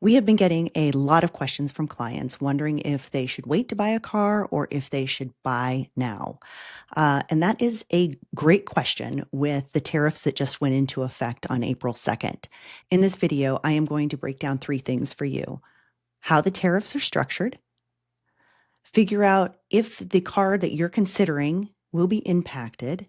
We have been getting a lot of questions from clients wondering if they should wait to buy a car or if they should buy now. And that is a great question with the tariffs that just went into effect on April 2nd. In this video, I am going to break down three things for you: how the tariffs are structured, figure out if the car that you're considering will be impacted,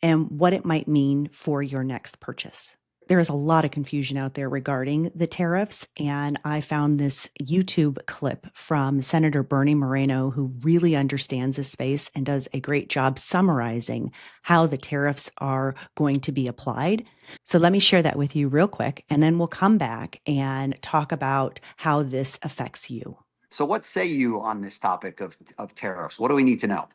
and what it might mean for your next purchase. There is a lot of confusion out there regarding the tariffs, and I found this YouTube clip from Senator Bernie Moreno, who really understands this space and does a great job summarizing how the tariffs are going to be applied. So let me share that with you real quick, and then we'll come back and talk about how this affects you. So what say you on this topic of tariffs? What do we need to know?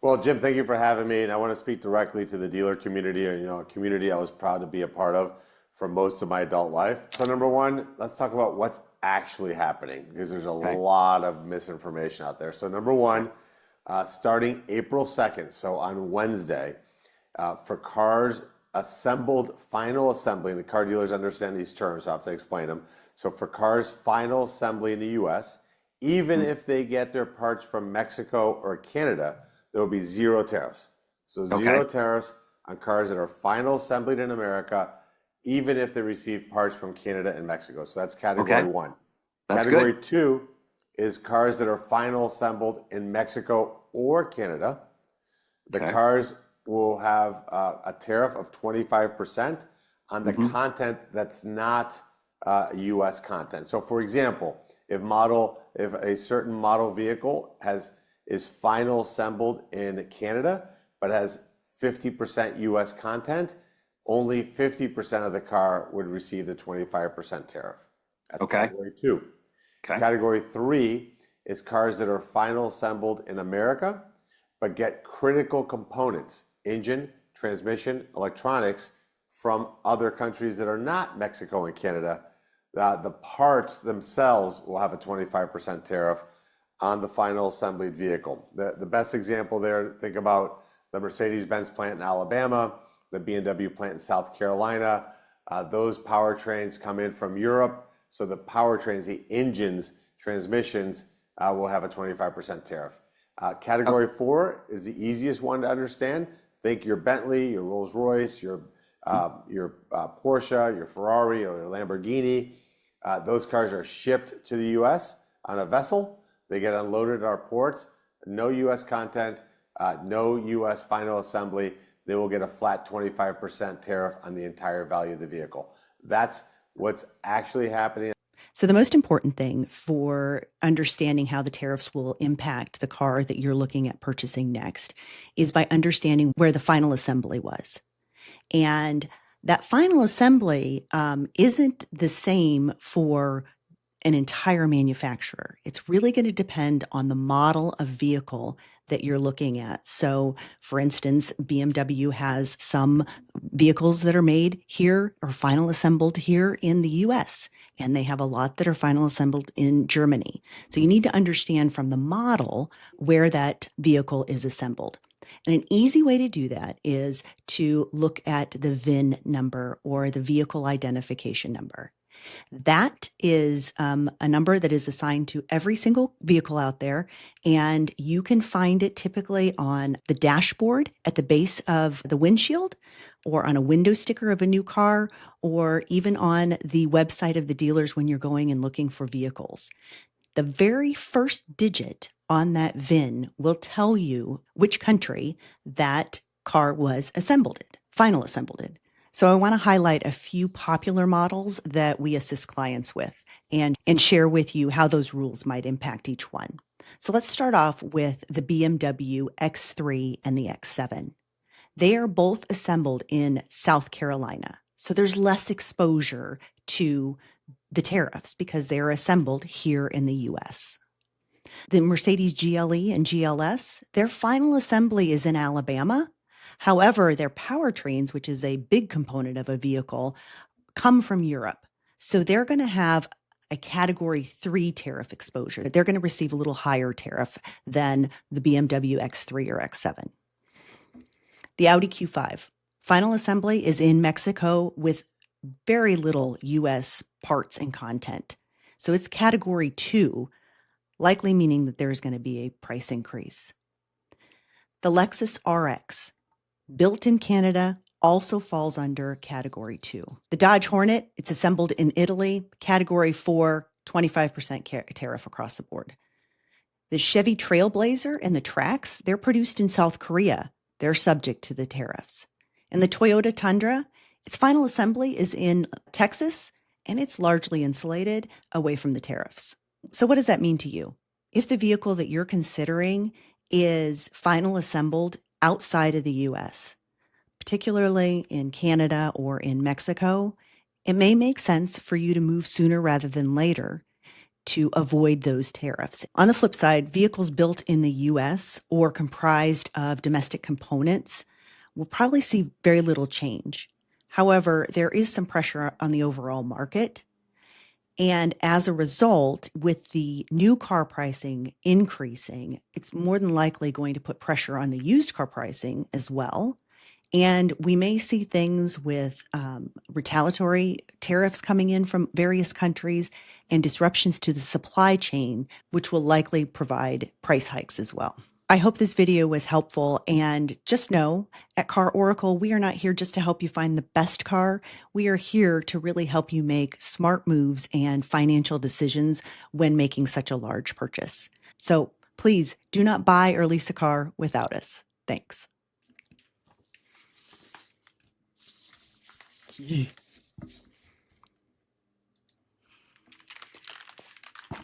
Well, Jim, thank you for having me. And I want to speak directly to the dealer community, a community I was proud to be a part of for most of my adult life. So number one, let's talk about what's actually happening, because there's a lot of misinformation out there. So number one, starting April 2nd, so on Wednesday, for cars assembled, final assembly, and the car dealers understand these terms, so I have to explain them. So for cars final assembly in the US, even if they get their parts from Mexico or Canada, there will be zero tariffs. So zero tariffs on cars that are final assembled in America, even if they receive parts from Canada and Mexico. So that's category one. That's category good. two is cars that are final assembled in Mexico or Canada. The cars will have a tariff of 25% on the content that's not US content. So for example, if a certain model vehicle is final assembled in Canada, but has 50% US content, only 50% of the car would receive the 25% tariff. That's category two. Category three is cars that are final assembled in America, but get critical components, engine, transmission, electronics, from other countries that are not Mexico and Canada. The parts themselves will have a 25% tariff on the final assembled vehicle. The best example there, think about the Mercedes-Benz plant in Alabama, the BMW plant in South Carolina. Those powertrains come in from Europe. So the powertrains, the engines, transmissions will have a 25% tariff. Category four is the easiest one to understand. Think your Bentley, your Rolls-Royce, your Porsche, your Ferrari, or your Lamborghini. Those cars are shipped to the US on a vessel. They get unloaded at our ports. No US content, no US final assembly. They will get a flat 25% tariff on the entire value of the vehicle. That's what's actually happening. So the most important thing for understanding how the tariffs will impact the car that you're looking at purchasing next is by understanding where the final assembly was. And that final assembly isn't the same for an entire manufacturer. It's really going to depend on the model of vehicle that you're looking at. So, for instance, BMW has some vehicles that are made here or final assembled here in the US, and they have a lot that are final assembled in Germany. So you need to understand from the model where that vehicle is assembled. And an easy way to do that is to look at the VIN number, or the vehicle identification number. That is a number that is assigned to every single vehicle out there, and you can find it typically on the dashboard at the base of the windshield, or on a window sticker of a new car, or even on the website of the dealers when you're going and looking for vehicles. The very first digit on that VIN will tell you which country that car was assembled in, final assembled in. So I want to highlight a few popular models that we assist clients with and share with you how those rules might impact each one. So let's start off with the BMW X3 and the X7. They are both assembled in South Carolina. So there's less exposure to the tariffs because they're assembled here in the US. The Mercedes GLE and GLS, their final assembly is in Alabama. However, their powertrains, which is a big component of a vehicle, come from Europe. So they're going to have a category 3 tariff exposure. They're going to receive a little higher tariff than the BMW X3 or X7. The Audi Q5, final assembly is in Mexico with very little US parts and content. So it's category 2, likely meaning that there's going to be a price increase. The Lexus RX, built in Canada, also falls under category 2. The Dodge Hornet, it's assembled in Italy, category 4, 25% tariff across the board. The Chevy Trailblazer and the Trax, they're produced in South Korea. They're subject to the tariffs. And the Toyota Tundra, its final assembly is in Texas, and it's largely insulated away from the tariffs. So what does that mean to you? If the vehicle that you're considering is final assembled outside of the US, particularly in Canada or in Mexico, it may make sense for you to move sooner rather than later to avoid those tariffs. On the flip side, vehicles built in the US or comprised of domestic components will probably see very little change. However, there is some pressure on the overall market. And as a result, with the new car pricing increasing, it's more than likely going to put pressure on the used car pricing as well. And we may see things with retaliatory tariffs coming in from various countries and disruptions to the supply chain, which will likely provide price hikes as well. I hope this video was helpful, and just know at CarOracle, we are not here just to help you find the best car. We are here to really help you make smart moves and financial decisions when making such a large purchase. So please do not buy or lease a car without us. Thanks. Yeah.